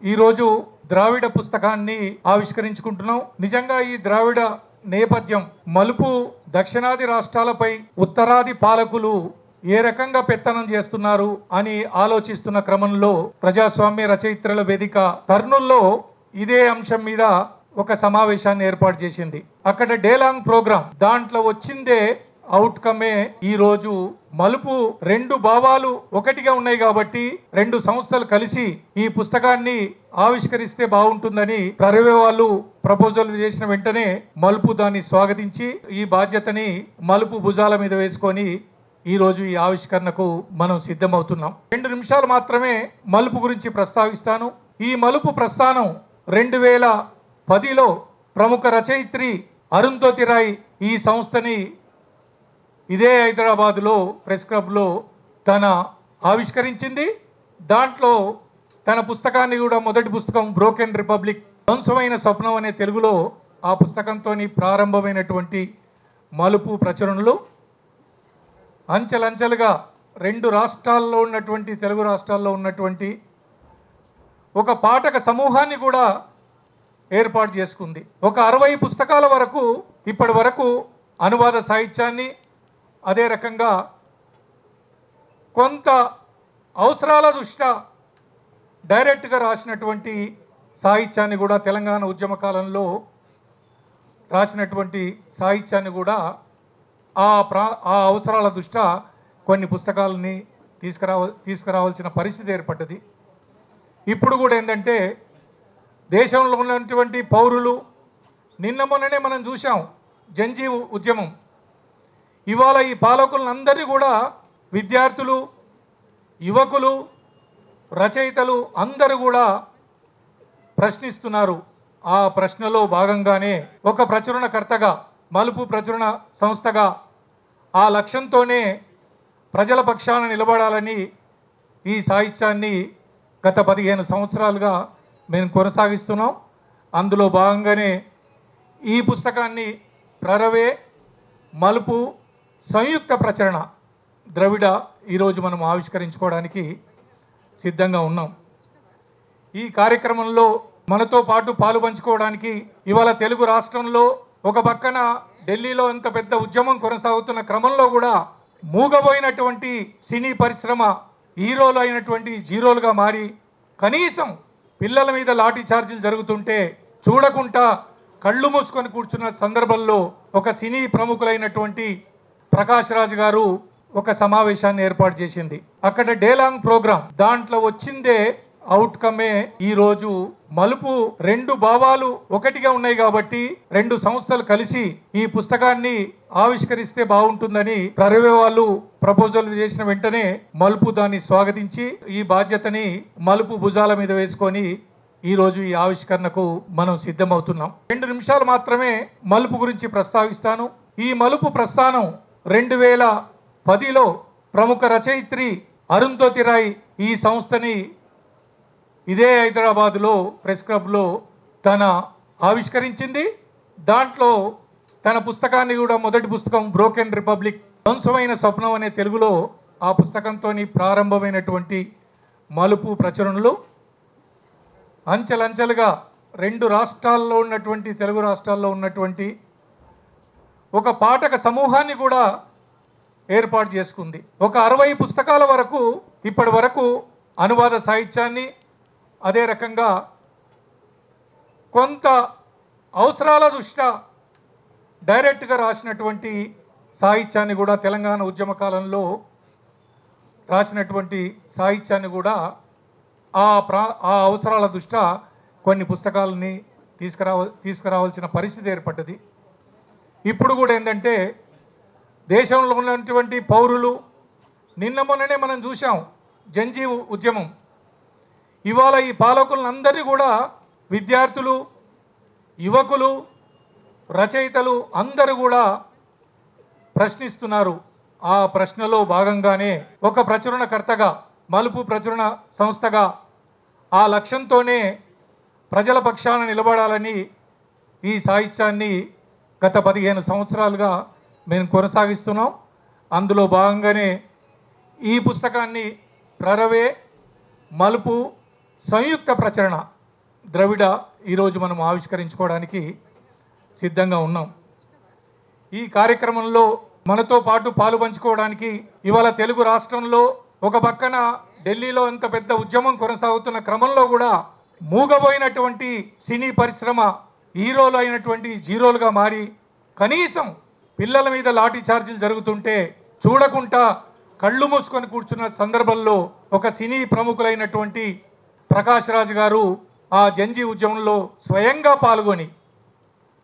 ఈరోజు ద్రావిడ పుస్తకాన్ని ఆవిష్కరించుకుంటున్నాం. నిజంగా ఈ ద్రావిడ నేపథ్యం మలుపు దక్షిణాది రాష్ట్రాలపై ఉత్తరాది పాలకులు ఏ రకంగా పెత్తనం చేస్తున్నారు అని ఆలోచిస్తున్న క్రమంలో ప్రజాస్వామ్య రచయిత్రుల వేదిక కర్నూల్లో ఇదే అంశం మీద ఒక సమావేశాన్ని ఏర్పాటు చేసింది. అక్కడ డేలాంగ్ ప్రోగ్రామ్ దాంట్లో వచ్చిందే అవుట్కమే ఈ రోజు మలుపు. రెండు భావాలు ఒకటిగా ఉన్నాయి కాబట్టి రెండు సంస్థలు కలిసి ఈ పుస్తకాన్ని ఆవిష్కరిస్తే బాగుంటుందని ప్రరవే వాళ్ళు ప్రపోజల్ చేసిన వెంటనే మలుపు దాన్ని స్వాగతించి ఈ బాధ్యతని మలుపు భుజాల మీద వేసుకొని ఈ రోజు ఈ ఆవిష్కరణకు మనం సిద్ధమవుతున్నాం. 2 నిమిషాలు మాత్రమే మలుపు గురించి ప్రస్తావిస్తాను. ఈ మలుపు ప్రస్థానం 2010లో ప్రముఖ రచయిత్రి అరుంధతి రాయ్ ఈ సంస్థని ఇదే హైదరాబాద్లో ప్రెస్ క్లబ్లో తన ఆవిష్కరించింది. దాంట్లో తన పుస్తకాన్ని కూడా మొదటి పుస్తకం బ్రోకెన్ రిపబ్లిక్ ధ్వంసమైన స్వప్నం అనే తెలుగులో ఆ పుస్తకంతో ప్రారంభమైనటువంటి మలుపు ప్రచురణలు అంచెలంచెలుగా 2 రాష్ట్రాల్లో ఉన్నటువంటి తెలుగు రాష్ట్రాల్లో ఉన్నటువంటి ఒక పాఠక సమూహాన్ని కూడా ఏర్పాటు చేసుకుంది. ఒక 60 పుస్తకాల వరకు ఇప్పటి వరకు అనువాద సాహిత్యాన్ని, అదే రకంగా కొంత అవసరాల దృష్ట్యా డైరెక్ట్గా రాసినటువంటి సాహిత్యాన్ని కూడా, తెలంగాణ ఉద్యమ కాలంలో రాసినటువంటి సాహిత్యాన్ని కూడా ఆ అవసరాల దృష్ట్యా కొన్ని పుస్తకాలని తీసుకురావాల్సిన పరిస్థితి ఏర్పడ్డది. ఇప్పుడు కూడా ఏంటంటే దేశంలో ఉన్నటువంటి పౌరులు, నిన్న మొన్ననే మనం చూసాం జంజీవ్ ఉద్యమం. ఇవాళ ఈ పాలకులందరినీ కూడా విద్యార్థులు, యువకులు, రచయితలు అందరూ కూడా ప్రశ్నిస్తున్నారు. ఆ ప్రశ్నలో భాగంగానే ఒక ప్రచురణకర్తగా, మలుపు ప్రచురణ సంస్థగా ఆ లక్ష్యంతోనే ప్రజల పక్షాన నిలబడాలని ఈ సాహిత్యాన్ని గత 15 సంవత్సరాలుగా మేము కొనసాగిస్తున్నాం. అందులో భాగంగానే ఈ పుస్తకాన్ని ప్రరవే, మలుపు సంయుక్త ప్రచురణ ద్రవిడ ఈరోజు మనం ఆవిష్కరించుకోవడానికి సిద్ధంగా ఉన్నాం. ఈ కార్యక్రమంలో మనతో పాటు పాలు పంచుకోవడానికి ఇవాళ తెలుగు రాష్ట్రంలో ఒక పక్కన ఢిల్లీలో ఇంత పెద్ద ఉద్యమం కొనసాగుతున్న క్రమంలో కూడా మూగబోయినటువంటి సినీ పరిశ్రమ హీరోలు అయినటువంటి జీరోలుగా మారి కనీసం పిల్లల మీద లాఠీ చార్జీలు జరుగుతుంటే చూడకుండా కళ్ళు మూసుకొని కూర్చున్న సందర్భంలో ఒక సినీ ప్రముఖులైనటువంటి ప్రకాష్ రాజ్ గారు ఒక సమావేశాన్ని ఏర్పాటు చేసింది. అక్కడ డేలాంగ్ ప్రోగ్రామ్ దాంట్లో వచ్చిందే అవుట్కమే ఈ రోజు మలుపు. రెండు భావాలు ఒకటిగా ఉన్నాయి కాబట్టి రెండు సంస్థలు కలిసి ఈ పుస్తకాన్ని ఆవిష్కరిస్తే బాగుంటుందని ప్రరవే వాళ్ళు ప్రపోజల్ చేసిన వెంటనే మలుపు దాన్ని స్వాగతించి ఈ బాధ్యతని మలుపు భుజాల మీద వేసుకొని ఈ రోజు ఈ ఆవిష్కరణకు మనం సిద్ధమవుతున్నాం. 2 నిమిషాలు మాత్రమే మలుపు గురించి ప్రస్తావిస్తాను. ఈ మలుపు ప్రస్థానం 2010లో ప్రముఖ రచయిత్రి అరుంధతి రాయ్ ఈ సంస్థని ఇదే హైదరాబాద్లో ప్రెస్ క్లబ్లో తన ఆవిష్కరించింది. దాంట్లో తన పుస్తకాన్ని కూడా మొదటి పుస్తకం బ్రోకెన్ రిపబ్లిక్ ధ్వంసమైన స్వప్నం అనే తెలుగులో ఆ పుస్తకంతో ప్రారంభమైనటువంటి మలుపు ప్రచురణలు అంచెలంచెలుగా 2 రాష్ట్రాల్లో ఉన్నటువంటి తెలుగు రాష్ట్రాల్లో ఉన్నటువంటి ఒక పాఠక సమూహాన్ని కూడా ఏర్పాటు చేసుకుంది. ఒక 60 పుస్తకాల వరకు ఇప్పటి వరకు అనువాద సాహిత్యాన్ని, అదే రకంగా కొంత అవసరాల దృష్ట్యా డైరెక్ట్గా రాసినటువంటి సాహిత్యాన్ని కూడా, తెలంగాణ ఉద్యమ కాలంలో రాసినటువంటి సాహిత్యాన్ని కూడా ఆ అవసరాల దృష్ట్యా కొన్ని పుస్తకాలని తీసుకురావాల్సిన పరిస్థితి ఏర్పడ్డది. ఇప్పుడు కూడా ఏంటంటే దేశంలో ఉన్నటువంటి పౌరులు, నిన్న మొన్ననే మనం చూసాం జంజీవ్ ఉద్యమం. ఇవాళ ఈ పాలకులందరినీ కూడా విద్యార్థులు, యువకులు, రచయితలు అందరూ కూడా ప్రశ్నిస్తున్నారు. ఆ ప్రశ్నలో భాగంగానే ఒక ప్రచురణకర్తగా, మలుపు ప్రచురణ సంస్థగా ఆ లక్ష్యంతోనే ప్రజల పక్షాన నిలబడాలని ఈ సాహిత్యాన్ని గత 15 సంవత్సరాలుగా మేము కొనసాగిస్తున్నాం. అందులో భాగంగానే ఈ పుస్తకాన్ని ప్రరవే, మలుపు సంయుక్త ప్రచురణ ద్రవిడ ఈరోజు మనం ఆవిష్కరించుకోవడానికి సిద్ధంగా ఉన్నాం. ఈ కార్యక్రమంలో మనతో పాటు పాలు పంచుకోవడానికి ఇవాళ తెలుగు రాష్ట్రంలో ఒక పక్కన ఢిల్లీలో ఇంత పెద్ద ఉద్యమం కొనసాగుతున్న క్రమంలో కూడా మూగబోయినటువంటి సినీ పరిశ్రమ హీరోలు అయినటువంటి జీరోలుగా మారి కనీసం పిల్లల మీద లాఠీ చార్జీలు జరుగుతుంటే చూడకుండా కళ్ళు మూసుకొని కూర్చున్న సందర్భంలో ఒక సినీ ప్రముఖులైనటువంటి ప్రకాష్ రాజ్ గారు ఆ జంజీ ఉద్యమంలో స్వయంగా పాల్గొని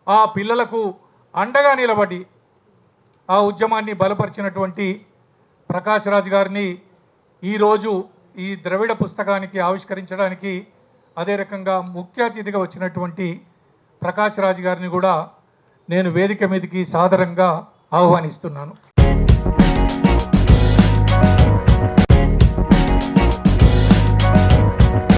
ఆ పిల్లలకు అండగా నిలబడి ఆ ఉద్యమాన్ని బలపరిచినటువంటి ప్రకాష్ రాజ్ గారిని ఈరోజు ఈ ద్రవిడ పుస్తకానికి ఆవిష్కరించడానికి అదే రకంగా ముఖ్య అతిథిగా వచ్చినటువంటి ప్రకాష్ రాజ్ గారిని కూడా నేను వేదిక మీదకి సాదరంగా ఆహ్వానిస్తున్నాను.